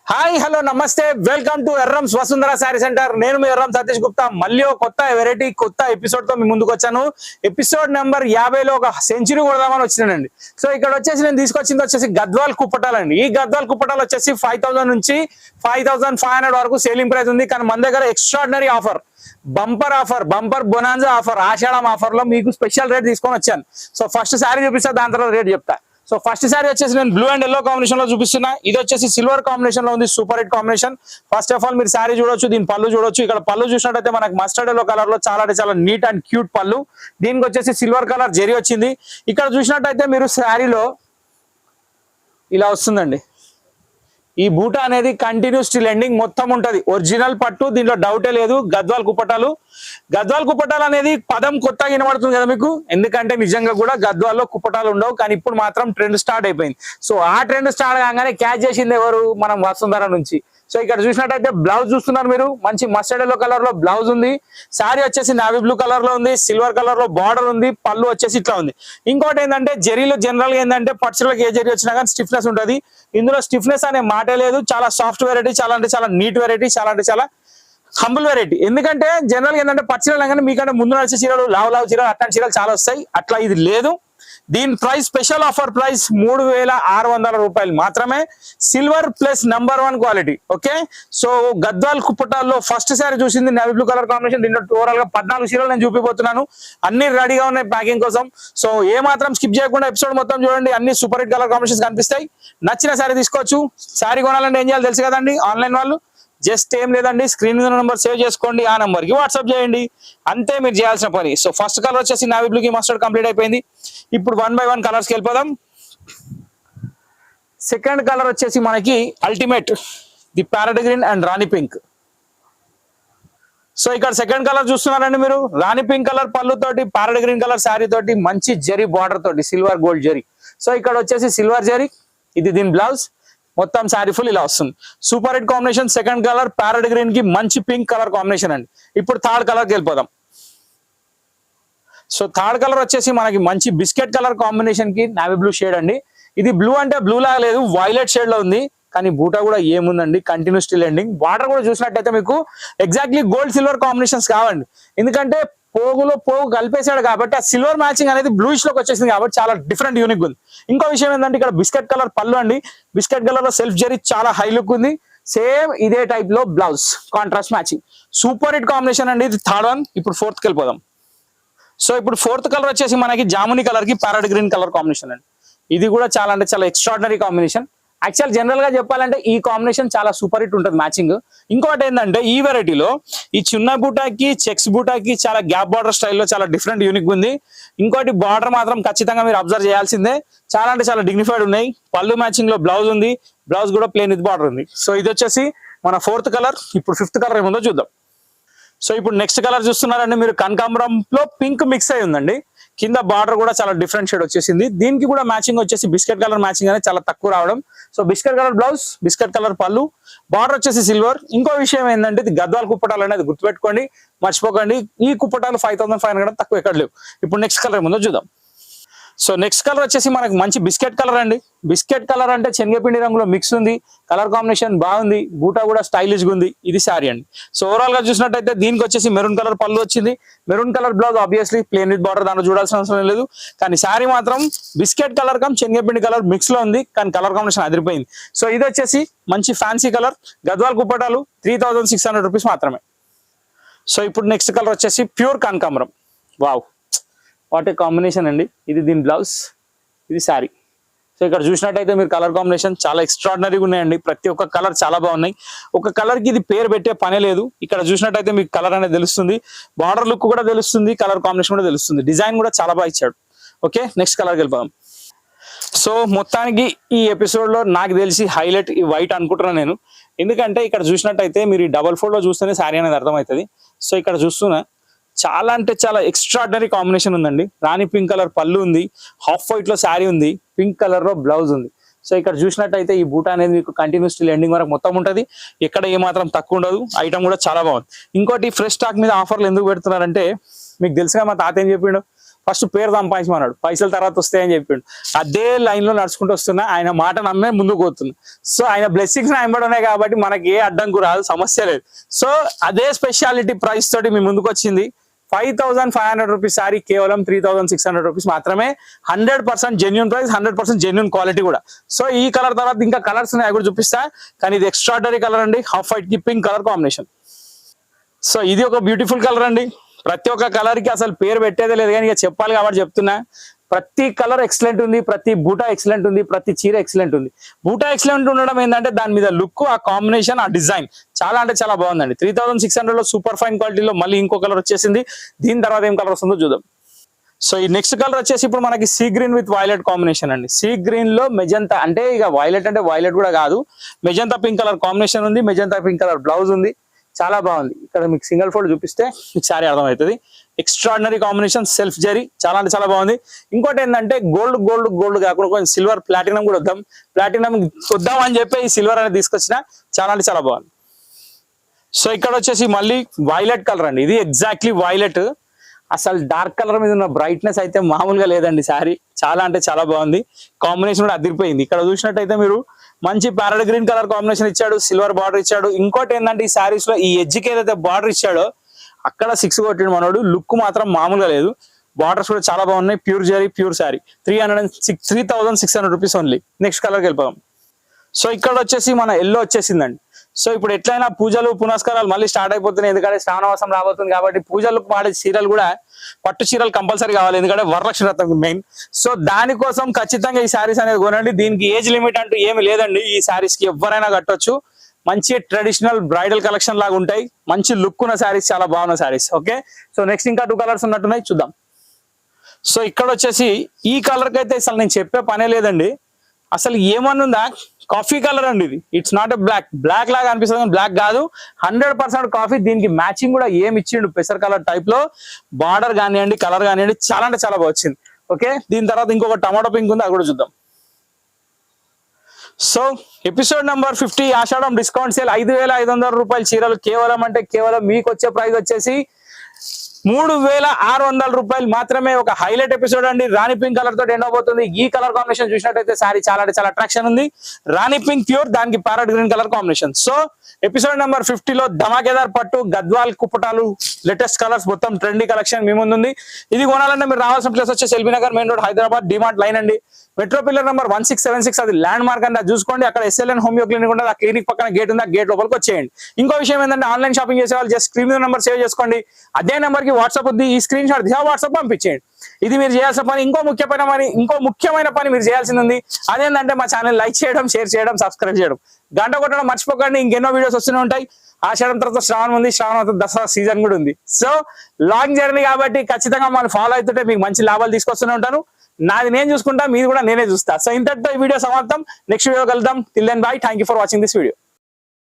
Hi hello నమస్తే welcome to Erram's Vasundhara sari centre. నేను మీ ఎర్రం సతీష్ గుప్తా. మళ్ళీ ఒక కొత్త వెరైటీ కొత్త ఎపిసోడ్ తో మీ ముందుకు వచ్చాను. ఎపిసోడ్ నెంబర్ 50లో ఒక సెంచరీ కొడదామని వచ్చినానండి. సో ఇక్కడ వచ్చేసి నేను తీసుకొచ్చింది వచ్చేసి గద్వాల్ కుప్పటాలండి. ఈ గద్వాల్ కుప్పటాలు వచ్చేసి 5000 నుంచి 5500 వరకు సేలింగ్ ప్రైస్ ఉంది. కానీ మన దగ్గర extraordinary offer, bumper offer, bumper bonanza offer, Ashadam offer లో మీకు స్పెషల్ రేట్ తీసుకొని వచ్చాను. సో ఫస్ట్ శారీ చూపిస్తా, దాని తర్వాత రేట్ చెప్తా. సో ఫస్ట్ సారీ వచ్చేసి నేను బ్లూ అండ్ ఎల్లో కాంబినేషన్ లో చూపిస్తున్నా. ఇది వచ్చేసి సిల్వర్ కాంబినేషన్ లో ఉంది, super hit combination. First of all మీరు సారీ చూడొచ్చు, దీని పళ్ళు చూడొచ్చు. ఇక్కడ పళ్ళు చూసినట్టయితే మనకు మస్టర్డ్ ఎల్లో కలర్ లో చాలా అంటే చాలా నీట్ అండ్ క్యూట్ పళ్ళు. దీనికి వచ్చేసి సిల్వర్ కలర్ జెరీ వచ్చింది. ఇక్కడ చూసినట్టయితే మీరు శారీలో ఇలా వస్తుందండి. ఈ బూటా అనేది కంటిన్యూస్ స్టిల్ ఎండింగ్ మొత్తం ఉంటది. ఒరిజినల్ పట్టు, దీంట్లో డౌటే లేదు. గద్వాల్ కుప్పటాలు. గద్వాల్ కుప్పటాలు అనేది పదం కొత్తగా వినబడుతుంది కదా మీకు, ఎందుకంటే నిజంగా కూడా గద్వాల్లో కుప్పటాలు ఉండవు. కానీ ఇప్పుడు మాత్రం ట్రెండ్ స్టార్ట్ అయిపోయింది. సో ఆ ట్రెండ్ స్టార్ట్ కాగానే క్యాచ్ చేసింది ఎవరు? మనం వసుంధర నుంచి. సో ఇక్కడ చూసినట్టయితే బ్లౌజ్ చూస్తున్నారు మీరు, మంచి మస్టర్డ్ ఎల్లో కలర్ లో బ్లౌజ్ ఉంది. శారీ వచ్చేసి నావీ బ్లూ కలర్ లో ఉంది, సిల్వర్ కలర్ లో బార్డర్ ఉంది. పళ్ళు వచ్చేసి ఇట్లా ఉంది. ఇంకోటి ఏంటంటే జరీలో జనరల్ గా ఏంటంటే పట్టులకు ఏ జరీ వచ్చినా కానీ స్టిఫ్నెస్ ఉంటుంది. ఇందులో స్టిఫ్నెస్ అనే మాటే లేదు. చాలా సాఫ్ట్ వెరైటీ, చాలా అంటే చాలా నీట్ వెరైటీ, చాలా అంటే చాలా హంబుల్ వెరైటీ. ఎందుకంటే జనరల్ గా ఏంటంటే పచ్చీరలు కానీ మీకంటే ముందు నడిచే చీరలు, లావు చీరలు, అట్లాంటి చీరలు చాలా వస్తాయి. అట్లా ఇది లేదు. దీని ప్రైస్ స్పెషల్ ఆఫర్ ప్రైస్ 3600 రూపాయలు మాత్రమే. Silver plus #1 quality. Okay, so Gadwal కుప్పటాల్లో ఫస్ట్ సారీ చూసింది నేవీ బ్లూ కలర్ కాంబినేషన్. దీంట్లో ఓవరాల్ గా 14 చీరలు నేను చూపిపోతున్నాను. అన్ని రెడీగా ఉన్నాయి ప్యాకింగ్ కోసం. సో ఏ మాత్రం స్కిప్ చేయకుండా ఎపిసోడ్ మొత్తం చూడండి. అన్ని సూపర్ హిట్ కలర్ కాంబినేషన్స్ కనిపిస్తాయి. నచ్చిన సారీ తీసుకోవచ్చు. సారీ కొనాలంటే ఏం చేయాలి తెలుసు కదండి, ఆన్లైన్ వాళ్ళు జస్ట్ ఏం లేదండి, స్క్రీన్ మీద నెంబర్ సేవ్ చేసుకోండి, ఆ నెంబర్ కి వాట్సాప్ చేయండి, అంతే మీరు చేయాల్సిన పని. సో ఫస్ట్ కలర్ వచ్చేసి నావీ బ్లూ కి మస్టర్డ్ కంప్లీట్ అయిపోయింది. ఇప్పుడు 1 by 1 కలర్స్కి వెళ్ళిపోదాం. సెకండ్ కలర్ వచ్చేసి మనకి ultimate the parrot green and Rani pink. So ఇక్కడ సెకండ్ కలర్ చూస్తున్నారండి మీరు, రాణి పింక్ కలర్ పళ్ళు తోటి, ప్యారెట్ గ్రీన్ కలర్ శారీ తోటి, మంచి జరీ బార్డర్ తోటి, సిల్వర్ గోల్డ్ జరీ. సో ఇక్కడ వచ్చేసి సిల్వర్ జరీ, ఇది దీని బ్లౌజ్. మొత్తం శారీ ఫుల్ ఇలా వస్తుంది. Super hit combination. Second colour parrot green కి మంచి పింక్ కలర్ కాంబినేషన్ అండి. ఇప్పుడు థర్డ్ కలర్కి వెళ్ళిపోదాం. సో థర్డ్ కలర్ వచ్చేసి మనకి మంచి బిస్కెట్ కలర్ కాంబినేషన్ కి నావీ బ్లూ షేడ్ అండి. ఇది బ్లూ అంటే బ్లూ లాగా లేదు, వైలెట్ షేడ్ లో ఉంది. కానీ బూటా కూడా ఏముందండి, కంటిన్యూ స్టిల్ ఎండింగ్. బార్డర్ కూడా చూసినట్టయితే మీకు ఎగ్జాక్ట్లీ గోల్డ్ సిల్వర్ కాంబినేషన్స్ కావండి. ఎందుకంటే పోగులో పోగు కలిపేశాడు కాబట్టి ఆ సిల్వర్ మ్యాచింగ్ అనేది బ్లూయిష్ లోకి వచ్చేసింది కాబట్టి చాలా డిఫరెంట్ యూనిక్ ఉంది. ఇంకో విషయం ఏంటంటే ఇక్కడ బిస్కెట్ కలర్ పళ్ళు అండి. బిస్కెట్ కలర్ లో సెల్ఫ్ జరీ చాలా హై లుక్ ఉంది. సేమ్ ఇదే టైప్ లో blouse, contrast matching, super hit combination అండి. ఇది థర్డ్ వన్. ఇప్పుడు ఫోర్త్ కి వెళ్ళిపోదాం. సో ఇప్పుడు ఫోర్త్ కలర్ వచ్చేసి మనకి జామునీ కలర్ కి ప్యారెట్ గ్రీన్ కలర్ కాంబినేషన్ అండి. ఇది కూడా చాలా అంటే చాలా ఎక్స్ట్రాడినరీ కాంబినేషన్. యాక్చువల్ జనరల్ గా చెప్పాలంటే ఈ కాంబినేషన్ చాలా సూపర్ హిట్ ఉంటుంది మ్యాచింగ్. ఇంకోటి ఏంటంటే ఈ వెరైటీలో ఈ చిన్న బూటాకి చెక్స్ బూటాకి చాలా గ్యాప్ బార్డర్ స్టైల్లో చాలా డిఫరెంట్ యూనిక్ ఉంది. ఇంకోటి బార్డర్ మాత్రం ఖచ్చితంగా మీరు అబ్జర్వ్ చేయాల్సిందే, చాలా అంటే చాలా డిగ్నిఫైడ్ ఉన్నాయి. పళ్ళు మ్యాచింగ్ లో బ్లౌజ్ ఉంది, బ్లౌజ్ కూడా ప్లేన్ విత్ బార్డర్ ఉంది. సో ఇది వచ్చేసి మన ఫోర్త్ కలర్. ఇప్పుడు ఫిఫ్త్ కలర్ ఏముందో చూద్దాం. సో ఇప్పుడు నెక్స్ట్ కలర్ చూస్తున్నారండి మీరు, కనకాంబరంలో పింక్ మిక్స్ అయి ఉందండి. కింద బార్డర్ కూడా చాలా డిఫరెంట్ షేడ్ వచ్చేసింది. దీనికి కూడా మ్యాచింగ్ వచ్చేసి బిస్కెట్ కలర్ మ్యాచింగ్ అనేది చాలా తక్కువ రావడం. So biscuit colour blouse, biscuit colour పళ్ళు, బార్డర్ వచ్చేసి సిల్వర్. ఇంకో విషయం ఏంటంటే ఇది గద్వాల్ కుప్పటాలు అనేది గుర్తుపెట్టుకోండి, మర్చిపోకండి. ఈ కుప్పటాలు 5500 తక్కువ ఎక్కడ లేవు. ఇప్పుడు నెక్స్ట్ కలర్ ఏముందో చూద్దాం. సో నెక్స్ట్ కలర్ వచ్చేసి మనకి మంచి బిస్కెట్ కలర్ అండి. బిస్కెట్ కలర్ అంటే శనగపిండి రంగులో మిక్స్ ఉంది. కలర్ కాంబినేషన్ బాగుంది, బూటా కూడా స్టైలిష్ గా ఉంది. ఇది శారీ అండి. సో ఓవరాల్ గా చూసినట్టయితే దీనికి వచ్చేసి మెరూన్ కలర్ పళ్ళు వచ్చింది, maroon colour blouse, obviously plane with border, దాంట్లో చూడాల్సిన అవసరం లేదు. కానీ శారీ మాత్రం బిస్కెట్ కలర్ కమ్ శనగపిండి కలర్ మిక్స్ లో ఉంది. కానీ కలర్ కాంబినేషన్ అదిరిపోయింది. సో ఇది వచ్చేసి మంచి ఫ్యాన్సీ కలర్, గద్వాల్ కుప్పటాలు 3600 రూపీస్ మాత్రమే. సో ఇప్పుడు నెక్స్ట్ కలర్ వచ్చేసి ప్యూర్ కనకాంబరం. వావ్, వాట్ ఏ కాంబినేషన్ అండి. ఇది దీని బ్లౌజ్, ఇది శారీ. సో ఇక్కడ చూసినట్టయితే మీరు కలర్ కాంబినేషన్ చాలా ఎక్స్ట్రాడినరీగా ఉన్నాయండి. ప్రతి ఒక్క కలర్ చాలా బాగున్నాయి. ఒక కలర్ కి ఇది పేరు పెట్టే పనే లేదు. ఇక్కడ చూసినట్టయితే మీకు కలర్ అనేది తెలుస్తుంది, బార్డర్ లుక్ కూడా తెలుస్తుంది, కలర్ కాంబినేషన్ కూడా తెలుస్తుంది, డిజైన్ కూడా చాలా బాగా ఇచ్చాడు. ఓకే, నెక్స్ట్ కలర్కి వెళ్ళిపోదాం. సో మొత్తానికి ఈ ఎపిసోడ్ లో నాకు తెలిసి హైలైట్ ఈ వైట్ అనుకుంటున్నాను నేను. ఎందుకంటే ఇక్కడ చూసినట్టయితే మీరు ఈ డబల్ ఫోల్డ్ లో చూస్తేనే శారీ అనేది అర్థమవుతుంది. సో ఇక్కడ చూస్తున్నా చాలా అంటే చాలా ఎక్స్ట్రాడినరీ కాంబినేషన్ ఉందండి. రాణి పింక్ కలర్ పళ్ళు ఉంది, హాఫ్ వైట్ లో శారీ ఉంది, పింక్ కలర్ లో బ్లౌజ్ ఉంది. సో ఇక్కడ చూసినట్టయితే ఈ బూటా అనేది మీకు కంటిన్యూస్ ఎండింగ్ వరకు మొత్తం ఉంటుంది. ఎక్కడ ఏమాత్రం తక్కువ ఉండదు. ఐటమ్ కూడా చాలా బాగుంది. ఇంకోటి ఫ్రెష్ స్టాక్ మీద ఆఫర్లు ఎందుకు పెడుతున్నారంటే మీకు తెలుసుగా మా తాత ఏం చెప్పిండు, ఫస్ట్ పేరు సంపాదించమన్నాడు, పైసలు తర్వాత వస్తాయని చెప్పిండు. అదే లైన్ లో నడుచుకుంటూ వస్తున్నా, ఆయన మాట నమ్మే ముందుకు పోతున్నా. సో ఆయన బ్లెస్సింగ్స్ ఎంబడి ఉన్నాయి కాబట్టి మనకి ఏ అడ్డంకు రాదు, సమస్య లేదు. సో అదే స్పెషాలిటీ ప్రైస్ తోటి మీ ముందుకు వచ్చింది. 5500 రూపీస్ సారీ కేవలం 3600 రూపీస్ మాత్రమే. 100% జెన్యూన్ ప్రైస్, 100% జెన్యూన్ క్వాలిటీ కూడా. సో ఈ కలర్ తర్వాత ఇంకా కలర్స్ ఉన్నాయి, అవి కూడా చూపిస్తా. కానీ ఇది ఎక్స్ట్రాడనరీ కలర్ అండి, హాఫ్ వైట్ కి పింక్ కలర్ కాంబినేషన్. సో ఇది ఒక బ్యూటిఫుల్ కలర్ అండి. ప్రతి ఒక్క కలర్ కి అసలు పేరు పెట్టేదే లేదు, కానీ ఇక చెప్పాలి కాబట్టి చెప్తున్నా. ప్రతి కలర్ ఎక్సలెంట్ ఉంది, ప్రతి బూటా ఎక్సలెంట్ ఉంది, ప్రతి చీర ఎక్సలెంట్ ఉంది. బూటా ఎక్సలెంట్ ఉండడం ఏంటంటే దాని మీద లుక్, ఆ కాంబినేషన్, ఆ డిజైన్ చాలా అంటే చాలా బాగుందండి. 3600 లో సూపర్ ఫైన్ క్వాలిటీలో మళ్ళీ ఇంకో కలర్ వచ్చేసింది. దీని తర్వాత ఏం కలర్ వస్తుందో చూద్దాం. సో ఈ నెక్స్ట్ కలర్ వచ్చేసి ఇప్పుడు మనకి sea green with violet combination అండి. సీ గ్రీన్ లో మెజంతా, అంటే ఇక వైలెట్ అంటే వైలెట్ కూడా కాదు, మెజంతా పింక్ కలర్ కాంబినేషన్ ఉంది, మెజంతా పింక్ కలర్ బ్లౌజ్ ఉంది. చాలా బాగుంది. ఇక్కడ మీకు సింగిల్ ఫోల్డ్ చూపిస్తే మీకు సారీ అర్థమవుతుంది. ఎక్స్ట్రాడినరీ కాంబినేషన్, సెల్ఫ్ జరీ, చాలా అంటే చాలా బాగుంది. ఇంకోటి ఏంటంటే గోల్డ్ గోల్డ్ గోల్డ్ కాకుండా కొంచెం సిల్వర్ ప్లాటినం కూడా వద్దాం, ప్లాటినం వద్దాం అని చెప్పి ఈ సిల్వర్ అనేది తీసుకొచ్చిన, చాలా అంటే చాలా బాగుంది. సో ఇక్కడ వచ్చేసి మళ్ళీ వైలెట్ కలర్ అండి. ఇది ఎగ్జాక్ట్లీ వైలెట్. అసలు డార్క్ కలర్ మీద ఉన్న బ్రైట్నెస్ అయితే మామూలుగా లేదండి. సారీ చాలా అంటే చాలా బాగుంది. కాంబినేషన్ కూడా అదిరిపోయింది. ఇక్కడ చూసినట్టయితే మీరు మంచి ప్యారెట్ గ్రీన్ కలర్ కాంబినేషన్ ఇచ్చాడు, సిల్వర్ బార్డర్ ఇచ్చాడు. ఇంకోటి ఏంటంటే ఈ సారీస్ లో ఈ ఎడ్జ్కి ఏదైతే బార్డర్ ఇచ్చాడో అక్కడ 6 కొట్టాడు మనోడు. లుక్ మాత్రం మామూలుగా లేదు. బార్డర్స్ కూడా చాలా బాగున్నాయి. Pure zari, pure sorry. 3600 rupees only. Next కలర్కి వెళ్ళిపోదాం. సో ఇక్కడ వచ్చేసి మన ఎల్లో వచ్చేసిందండి. సో ఇప్పుడు ఎట్లయినా పూజలు పునస్కారాలు మళ్ళీ స్టార్ట్ అయిపోతున్నాయి, ఎందుకంటే శ్రావణవాసం రాబోతుంది కాబట్టి పూజలకు వాడే చీరలు కూడా పట్టు చీరలు కంపల్సరీ కావాలి, ఎందుకంటే వరలక్ష్మి వ్రతం మెయిన్. సో దానికోసం ఖచ్చితంగా ఈ శారీస్ అనేది కొనండి. దీనికి ఏజ్ లిమిట్ అంటూ ఏమి లేదండి. ఈ శారీస్ కి ఎవరైనా కట్టొచ్చు. మంచి ట్రెడిషనల్ బ్రైడల్ కలెక్షన్ లాగా ఉంటాయి. మంచి లుక్ ఉన్న శారీస్, చాలా బాగున్న శారీస్. ఓకే, సో నెక్స్ట్ ఇంకా 2 కలర్స్ ఉన్నట్టున్నాయి, చూద్దాం. సో ఇక్కడ వచ్చేసి ఈ కలర్ కి అయితే అసలు నేను చెప్పే పనే లేదండి. అసలు ఏమనుందా, కాఫీ కలర్ అండి ఇది. It's not a black. Black లాగా అనిపిస్తుంది కానీ బ్లాక్ కాదు, 100% కాఫీ. దీనికి మ్యాచింగ్ కూడా ఏమి ఇచ్చిండు, పెసర్ కలర్ టైప్ లో బార్డర్ కానివ్వండి, కలర్ కానివ్వండి, చాలా అంటే చాలా బాగా వచ్చింది. ఓకే, దీని తర్వాత ఇంకొక టమాటో పింక్ ఉంది, అది కూడా చూద్దాం. సో ఎపిసోడ్ నెంబర్ 50 ఆషాఢం డిస్కౌంట్ సేల్ 5500 రూపాయల చీరలు కేవలం అంటే కేవలం మీకు వచ్చే ప్రైస్ వచ్చేసి 3600 రూపాయలు మాత్రమే. ఒక హైలైట్ ఎపిసోడ్ అండి. రాణి పింక్ కలర్ తోటి ఎండ్ అవబోతుంది. ఈ కలర్ కాంబినేషన్ చూసినట్టయితే సారీ చాలా అంటే చాలా అట్రాక్షన్ ఉంది. రాణి పింక్ ప్యూర్, దానికి parrot green colour combination. So episode number 50 లో ధమాకేదార్ పట్టు, గద్వాల్ కుప్పటాలు, లేటెస్ట్ కలర్స్, మొత్తం ట్రెండీ కలెక్షన్ మీ ముందుంది. ఇది కొనాలంటే మీరు రావాల్సిన ప్లేస్ వచ్చేసి LB Nagar main road, Hyderabad, DMart line అండి. మెట్రో పిల్లర్ నెంబర్ 1676, అది ల్యాండ్ మార్క్ అండి. చూసుకోండి, అక్కడ SLN హోమియో క్లినిక్ ఉంటుంది. ఆ క్లినిక్ పక్కన గేట్ ఉంది, ఆ గేట్ లోపలికి వచ్చేయండి. ఇంకో విషయం ఏంటంటే ఆన్లైన్ షాపింగ్ చేసే వాళ్ళు జస్ట్ స్క్రీన్ మీద నెంబర్ సేవ్ చేసుకోండి. అదే నెంబర్ కి వాట్సాప్ ఉంది, ఈ స్క్రీన్ షాట్ వాట్సాప్ పంపించేయండి. ఇది మీరు చేయాల్సిన పని. ఇంకో ముఖ్యమైన పని మీరు చేయాల్సింది ఉంది. అదేంటంటే మా ఛానల్ లైక్ చేయడం, షేర్ చేయడం, సబ్స్క్రైబ్ చేయడం, గంట కొట్టడం మర్చిపోకండి. ఇంకెన్నో వీడియోస్ వస్తూనే ఉంటాయి. ఆషాఢం తర్వాత శ్రావణం ఉంది, శ్రావణం దసరా సీజన్ కూడా ఉంది. సో లాంగ్ జర్నీ కాబట్టి ఖచ్చితంగా మనం ఫాలో అవుతుంటే మీకు మంచి లాభాలు తీసుకొస్తూనే ఉంటాను. నాది నేను చూసుకుంటా, మీరు కూడా నేనే చూస్తా. సో ఇంతటితో ఈ వీడియో సమాప్తం. నెక్స్ట్ వీడియో కలుద్దాం. Till then bye. Thank you for watching this video.